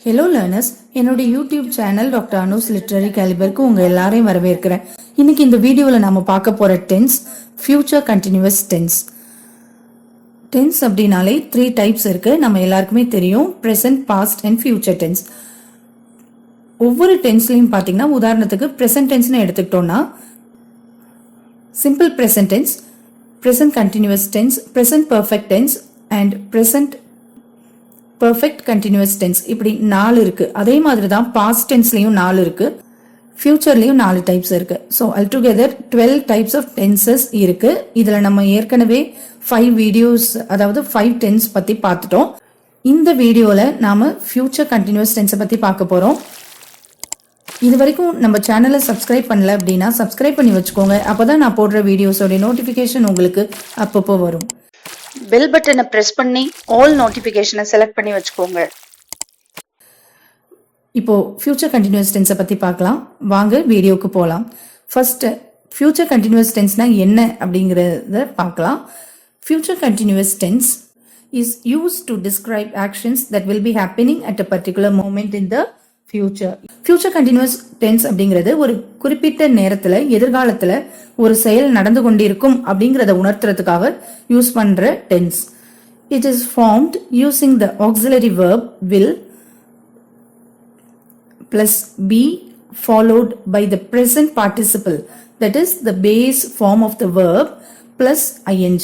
Hello learners, என்னோட YouTube channel doctor Anu's literary கேலிபருக்கு உங்க எல்லாரையும் வரவேற்கிறேன். இன்னைக்கு இந்த வீடியோவில் நாம பார்க்க போற tense future continuous tense. Tense அப்படின்னாலே 3 டைப்ஸ் இருக்கு, நம்ம எல்லாருக்குமே தெரியும். Present, past and future tense. ஒவ்வொரு டென்ஸ்லையும் பார்த்தீங்கன்னா, உதாரணத்துக்கு ப்ரெசன்ட் டென்ஸ்னு எடுத்துக்கிட்டோம்னா simple present tense, present continuous tense, present perfect tense and present perfect continuous tense. இப்படி 4 இருக்கு. அதே மாதிரி தான் பாஸ்ட் டென்ஸ்லயும் 4 இருக்கு, ஃபியூச்சர்லயும் 4 டைப்ஸ் இருக்கு. So altogether 12 types of tenses இருக்கு. இதுல நம்ம ஏற்கனவே 5 வீடியோஸ், அதாவது 5 டென்ஸ் பத்தி பார்த்துட்டோம். இந்த வீடியோல நாம ஃபியூச்சர் கண்டினியூஸ் டென்ஸை பத்தி பார்க்க போறோம். இது வரைக்கும் நம்ம சேனலை சப்ஸ்கிரைப் பண்ணல அப்படின்னா சப்ஸ்கிரைப் பண்ணி வச்சுக்கோங்க. அப்பதான் நான் போடுற வீடியோஸோட நோட்டிபிகேஷன் உங்களுக்கு அப்பப்போ வரும். பெல் பட்டனை பிரஸ் பண்ணி ஆல் நோட்டிபிகேஷனை செலக்ட் பண்ணி வச்சுக்கோங்க. இப்போ ஃபியூச்சர் கண்டினியூஸ் டென்ஸை பத்தி பார்க்கலாம். வாங்க வீடியோக்கு போகலாம். ஃபர்ஸ்ட், ஃபியூச்சர் கண்டினியூஸ் டென்ஸ்னா என்ன அப்படிங்கறத பார்க்கலாம். Future continuous tense is used to describe actions that will be happening at a particular moment in the future. Future continuous tense அப்படிங்கிறது ஒரு குறிப்பிட்ட நேரத்துல, எதிர்காலத்துல ஒரு செயல் நடந்து கொண்டிருக்கும் அப்படிங்கறத உணர்த்துறதுக்காக யூஸ் பண்ற tense. It is formed using the auxiliary verb will plus be followed by the present participle, that is the base form of the verb plus ing.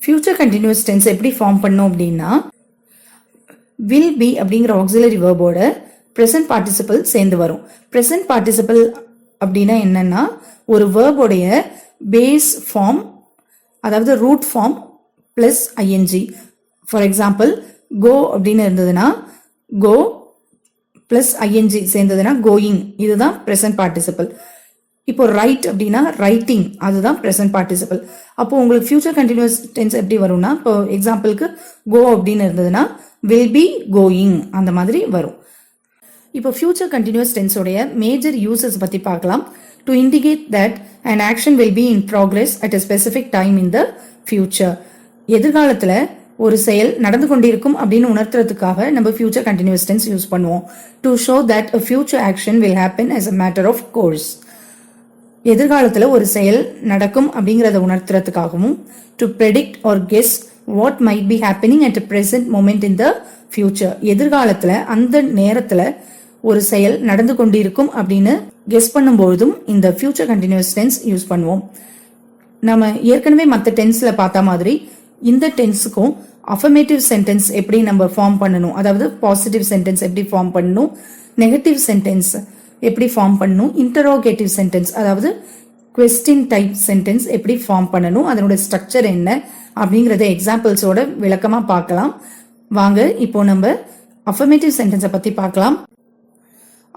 Future continuous tense எப்படி ஃபார்ம் பண்ணோம் அப்படின்னா, will be அப்படிங்கிற auxiliary verb ஓட present participle சேர்ந்து வரும். present participle அப்படின்னா என்னன்னா, ஒரு verb உடைய base form, அதாவது root form plus ing. for example, go அப்படின்னு இருந்ததுன்னா go plus ing சேர்ந்ததுன்னா going, இதுதான் present participle. இப்போ ரைட் அப்படின்னா ரைட்டிங், அதுதான் ப்ரெசன்ட் பார்ட்டிசிபிள். அப்போ உங்களுக்கு ஃபியூச்சர் கண்டினியூஸ் டென்ஸ் எப்படி வரும்னா, இப்போ எக்ஸாம்பிளுக்கு கோ அப்படின்னு இருந்ததுன்னா வில் பி கோயிங், அந்த மாதிரி வரும். இப்போ ஃபியூச்சர் கண்டினியூஸ் டென்ஸோடைய மேஜர் யூசஸ் பத்தி பார்க்கலாம். To indicate that an action will be in progress at a specific time in the future. எதிர்காலத்துல ஒரு செயல் நடந்து கொண்டிருக்கும் அப்படின்னு உணர்த்துறதுக்காக நம்ம ஃபியூச்சர் கண்டினியூஸ் டென்ஸ் யூஸ் பண்ணுவோம். To show that a future action will happen as a matter of course. எதிர்காலத்துல ஒரு செயல் நடக்கும் அப்படிங்கறத உணர்த்துறதுக்காகவும் to predict or guess what might be happening at a present moment in the future. எதிர்காலத்துல அந்த நேரத்துல ஒரு செயல் நடந்து கொண்டிருக்கும் அப்படின்னு கெஸ் பண்ணும்போதும் இந்த ஃபியூச்சர் கண்டினியூஸ் டென்ஸ் யூஸ் பண்ணுவோம். நம்ம ஏற்கனவே மற்ற டென்ஸ்ல பார்த்த மாதிரி இந்த டென்ஸுக்கும் அஃபர்மேட்டிவ் சென்டென்ஸ் எப்படி நம்ம ஃபார்ம் பண்ணணும், அதாவது பாசிட்டிவ் சென்டென்ஸ் எப்படி ஃபார்ம் பண்ணணும், நெகட்டிவ் சென்டென்ஸ் எப்படி ஃபார்ம் பண்ணணும், இன்டரோகேட்டிவ் சென்டென்ஸ் அதாவது குவெஸ்டின் டைப் சென்டென்ஸ் எப்படி ஃபார்ம் பண்ணணும், அதனோட ஸ்ட்ரக்சர் என்ன அப்படிங்கறத எக்ஸாம்பிள்ஸோட விளக்கமா பார்க்கலாம். வாங்க இப்போ நம்ம அஃபர்மேட்டிவ் சென்டென்ஸை பத்தி பார்க்கலாம்.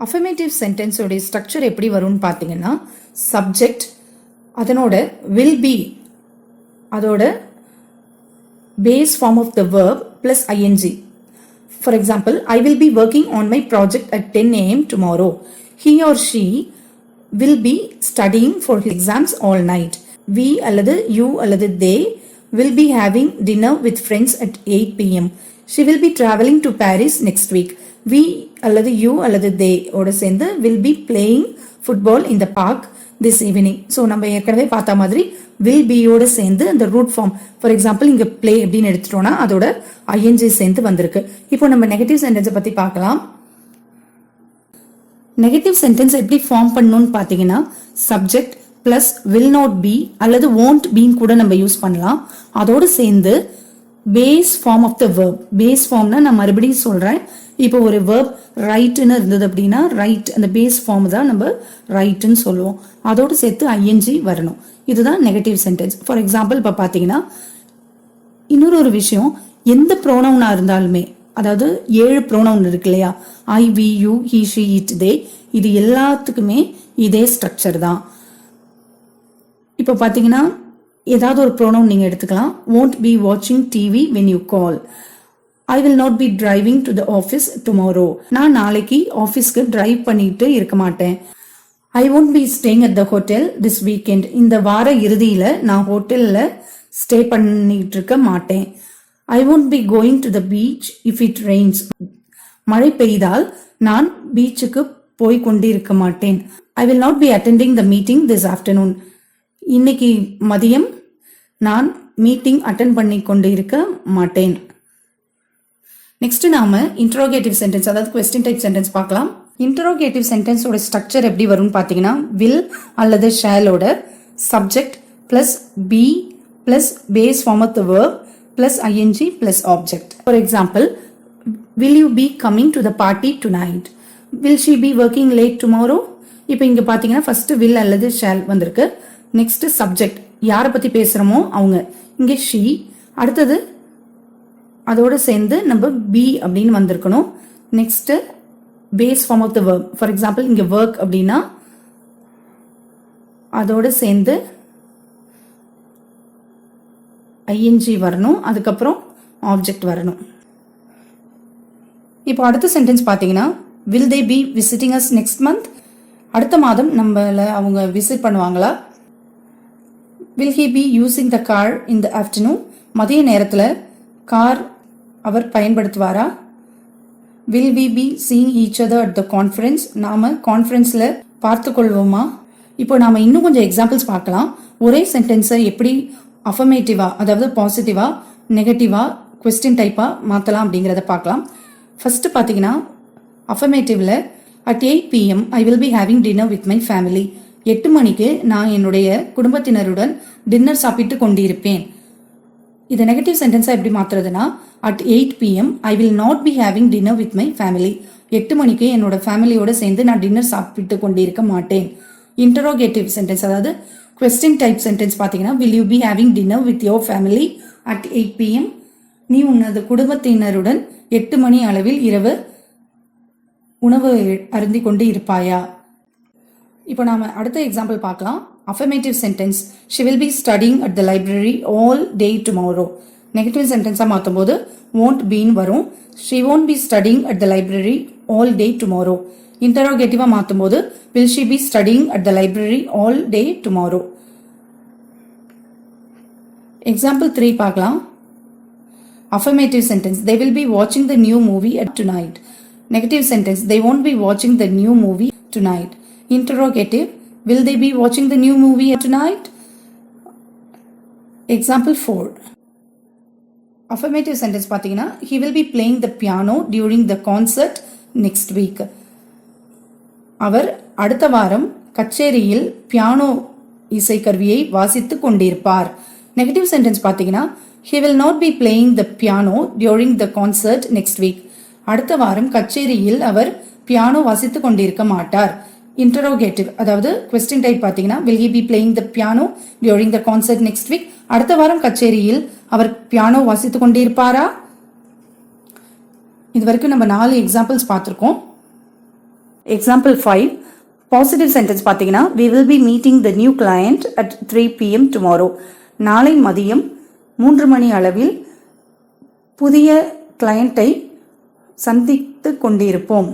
அஃபர்மேட்டிவ் சென்டென்ஸோட ஸ்ட்ரக்சர் எப்படி வரும்னு பார்த்தீங்கன்னா, சப்ஜெக்ட், அதனோட வில் பி, அதோட base form of the verb plus ing. For example, I will be working on my project at 10 a.m. tomorrow. He or she will be studying for his exams all night. We அல்லது you அல்லது they will be having dinner with friends at 8 p.m. She will be traveling to Paris next week. We அல்லது you அல்லது they ஓட சேர்ந்து will be playing football in the park this evening. So நம்ம ஏற்கனவே பார்த்த மாதிரி will be யோட சேர்ந்து அந்த ரூட் ஃபார்ம், ஃபார் எக்ஸாம்பிள் இங்க play அப்படின்னு எடுத்துட்டோம்னா அதோட ing சேர்ந்து வந்திருக்கு. இப்போ நம்ம நெகட்டிவ் சென்டென்ஸை பத்தி பார்க்கலாம். நெகட்டிவ் சென்டென்ஸ் எப்படி ஃபார்ம் பண்ணணும்னு பாத்தீங்கன்னா, subject plus will not be அல்லது won't be கூட நம்ம யூஸ் பண்ணலாம். அதோட சேர்ந்து base form of the verb. Base ஃபார்ம்னா நான் மறுபடியும் சொல்றேன், இப்போ ஒரு வெர்ப் ரைட்னு இருந்தது அப்படின்னா ரைட், அந்த பேஸ் ஃபார்ம் தான் நம்ம ரைட்னு சொல்லுவோம். அதோட சேர்த்து ing வரணும். இதுதான் நெகட்டிவ் சென்டென்ஸ். ஃபார் எக்ஸாம்பிள் இப்போ பாத்தீங்கன்னா, இன்னொரு விஷயம், எந்த ப்ரோனவுனா இருந்தாலுமே, அதாவது 7 ப்ரோனவுன் இருக்கு இல்லையா, I, we, you, he, she, it, they, இது எல்லாத்துக்குமே இதே ஸ்ட்ரக்சர் தான். இப்போ பாத்தீங்கன்னா ஏதாவது ஒரு ப்ரோனவுன் நீங்க எடுத்துக்கலாம். won't be watching TV when you call. I will not be driving to the office tomorrow. நான் நாளைக்கு ஆபீஸ்க்கு டிரைவ் பண்ணிட்டு இருக்க மாட்டேன். I won't be staying at the hotel this weekend. இந்த வார இறுதியில நான் ஹோட்டல்ல ஸ்டே பண்ணிட்டு இருக்க மாட்டேன். ஐ won't be going to the beach if it rains. மழை பெய்தால் நான் பீச்சுக்கு போய் கொண்டிருக்க மாட்டேன். I will not be attending the meeting this afternoon. இன்னைக்கு மதியம் நான் மீட்டிங் அட்டென்ட் பண்ணி கொண்டு இருக்க மாட்டேன். நெக்ஸ்ட் நாம இன்டரோகேட்டிவ் சென்டென்ஸ் அதாவது கொஸ்டின் டைப் சென்டென்ஸ் பார்க்கலாம். இன்டரோகேட்டிவ் சென்டென்ஸோட ஸ்ட்ரக்சர் எப்படி வரும்னு பார்த்தீங்கன்னா வில் அல்லது ஷேலோட subject plus be plus base form of the verb plus I N G plus object. For example, will you be coming to the party tonight? will she be working late tomorrow? இப்போ இங்க பாத்தீங்கன்னா first will அல்லது shall வந்திருக்கு. Next subject யாரை பத்தி பேசுறோமோ அவங்க, இங்க she, அடுத்தது அதோட சேர்ந்து நம்ம be அப்படின்னு வந்திருக்கணும். Next base form of the verb. For example இங்க work அப்படின்னா அதோட சேர்ந்து ஐஎன்ஜி வரணும், அதுக்கப்புறம் ஆப்ஜெக்ட் வரணும். இப்போ அடுத்த சென்டென்ஸ் பார்த்தீங்கன்னா will they be visiting us next month? அடுத்த மாதம் நம்மள அவங்க விசிட் பண்ணுவாங்களா? will he be using the car in the afternoon? மதிய நேரத்தில் கார் அவர் பயன்படுத்துவாரா? will we be seeing each other at the conference? நாம கான்ஃபரன்ஸ்ல பார்த்து கொள்வோமா? இப்போ நாம இன்னும் கொஞ்சம் எக்ஸாம்பிள்ஸ் பார்க்கலாம். ஒரே சென்டென்ஸை எப்படி அஃபர்மேட்டிவா அதாவது பாசிட்டிவா நெகட்டிவா கொஸ்டின் டைப்பா மாத்தலாம் அப்படிங்கிறத பார்க்கலாம். ஃபர்ஸ்ட் பார்த்தீங்கன்னா அஃபர்மேட்டிவ்ல at 8 p.m. I will be having dinner with my family. 8 மணிக்கு நான் என்னுடைய குடும்பத்தினருடன் டின்னர் சாப்பிட்டு கொண்டிருப்பேன். இதை நெகட்டிவ் சென்டென்ஸா எப்படி மாத்துறதுன்னா at 8 p.m. I will not be having dinner with my family. 8 மணிக்கு என்னோட ஃபேமிலியோட சேர்ந்து நான் டின்னர் சாப்பிட்டு கொண்டிருக்க மாட்டேன். இன்டரோகேட்டிவ் சென்டென்ஸ் அதாவது கொஸ்டின் டைப் சென்டென்ஸ் பார்த்தீங்கன்னா will you be having dinner with your family at 8 p.m. நீ உனது குடும்பத்தினருடன் 8 மணி அளவில் இரவு உணவு அருந்தி கொண்டு இருப்பாயா? இப்போ நாம அடுத்த எக்ஸாம்பிள் பார்க்கலாம். Affirmative sentence she will be studying at the library all day tomorrow. Negative சென்டென்ஸா மாற்றும் போது won't be வரும். she won't be studying at the library all day tomorrow. இன்டரோகேட்டிவா மாற்றும் போது will she be studying at the library all day tomorrow? Example 3 பார்க்கலாம். Affirmative sentence they will be watching the new movie at tonight. Negative sentence they won't be watching the new movie tonight. Interrogative will they be watching the new movie tonight? Example 4. Affirmative sentence பார்த்தீங்கன்னா he will be playing the piano during the concert next week. அவர் அடுத்த வாரம் கச்சேரியில் piano இசைக்கருவியை வாசித்து கொண்டிருப்பார். Negative sentence பார்த்தீங்கன்னா he will not be playing the piano during the concert next week. அடுத்த வாரம் கச்சேரியில் அவர் piano வாசித்து கொண்டிருக்க மாட்டார். இன்டரோகேட்டிவ் அதாவது கொஸ்டின் டைப் பார்த்தீங்கன்னா will he be playing the piano during the concert next week? அடுத்த வாரம் கச்சேரியில் அவர் பியானோ வாசித்து கொண்டிருப்பாரா? இது வரைக்கும் நம்ம 4 எக்ஸாம்பிள்ஸ் பார்த்துருக்கோம். எக்ஸாம்பிள் 5 பாசிட்டிவ் சென்டென்ஸ் பார்த்தீங்கன்னா we will be meeting the new client at 3 p.m. tomorrow. நாளை மதியம் 3 மணி அளவில் புதிய கிளையண்டை சந்தித்து கொண்டிருப்போம்.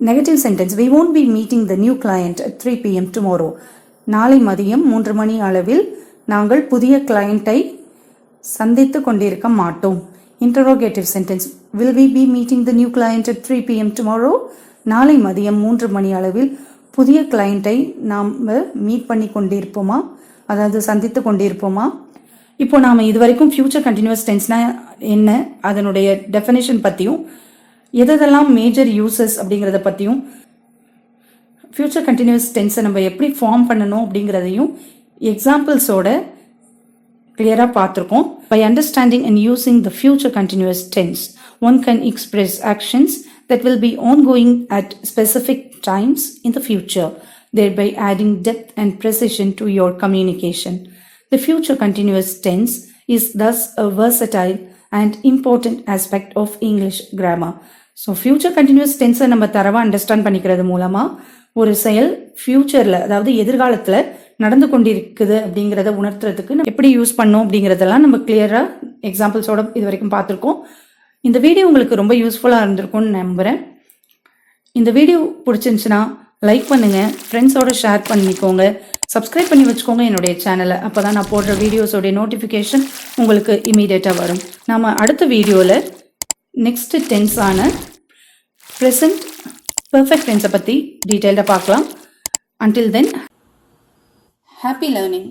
Negative sentence we won't be meeting the new client at 3 p.m. tomorrow. நாளை மதியம் 3 மணி அளவில் நாங்கள் புதிய கிளையண்டை சந்தித்து கொண்டிருக்க மாட்டோம். Interrogative sentence will we be meeting the new client at 3 p.m. tomorrow? நாளை மதியம் 3 மணி அளவில் புதிய கிளையண்டை நாம் மீட் பண்ணி கொண்டிருப்போமா அதாவது சந்தித்து கொண்டிருப்போமா? இப்போ நாம இதுவரைக்கும் ஃபியூச்சர் கண்டினியூஸ் டென்ஸ்னா என்ன அதனுடைய டெஃபினேஷன் பற்றியும் எதெல்லாம் மேஜர் யூசஸ் அப்படிங்கிறத பற்றியும் ஃபியூச்சர் கண்டினியூஸ் டென்ஸை நம்ம எப்படி ஃபார்ம் பண்ணணும் அப்படிங்கிறதையும் எக்ஸாம்பிள்ஸோட கிளியராக பார்த்துருக்கோம். By understanding and using the future continuous tense one can express actions that will be ongoing at specific times in the future, thereby adding depth and precision to your communication. The future continuous tense is thus a versatile and important aspect of English grammar. So future continuous tense நம்ம தரவா understand பண்ணிக்கிறது மூலமா ஒரு செயல் ஃபியூச்சர்ல அதாவது எதிர்காலத்துல நடந்து கொண்டிருக்குது அப்படிங்கிறத உணர்த்துறதுக்கு எப்படி யூஸ் பண்ணோம் அப்படிங்கிறதெல்லாம் நம்ம கிளியரா எக்ஸாம்பிள்ஸோட இது வரைக்கும் பார்த்துருக்கோம். இந்த வீடியோ உங்களுக்கு ரொம்ப யூஸ்ஃபுல்லாக இருந்திருக்கும்னு நம்புகிறேன். இந்த வீடியோ பிடிச்சிருந்துச்சுன்னா லைக் பண்ணுங்க, ஃப்ரெண்ட்ஸோட ஷேர் பண்ணிக்கோங்க, சப்ஸ்கிரைப் பண்ணி வச்சுக்கோங்க என்னுடைய சேனலை. அப்போ தான் நான் போடுற வீடியோஸோடைய நோட்டிஃபிகேஷன் உங்களுக்கு இமீடியட்டாக வரும். நாம் அடுத்த வீடியோவில் நெக்ஸ்ட் டென்ஸான ப்ரெசன்ட் பர்ஃபெக்ட் டென்ஸை பற்றி டீட்டெயில்டாக பார்க்கலாம். Until then, happy learning.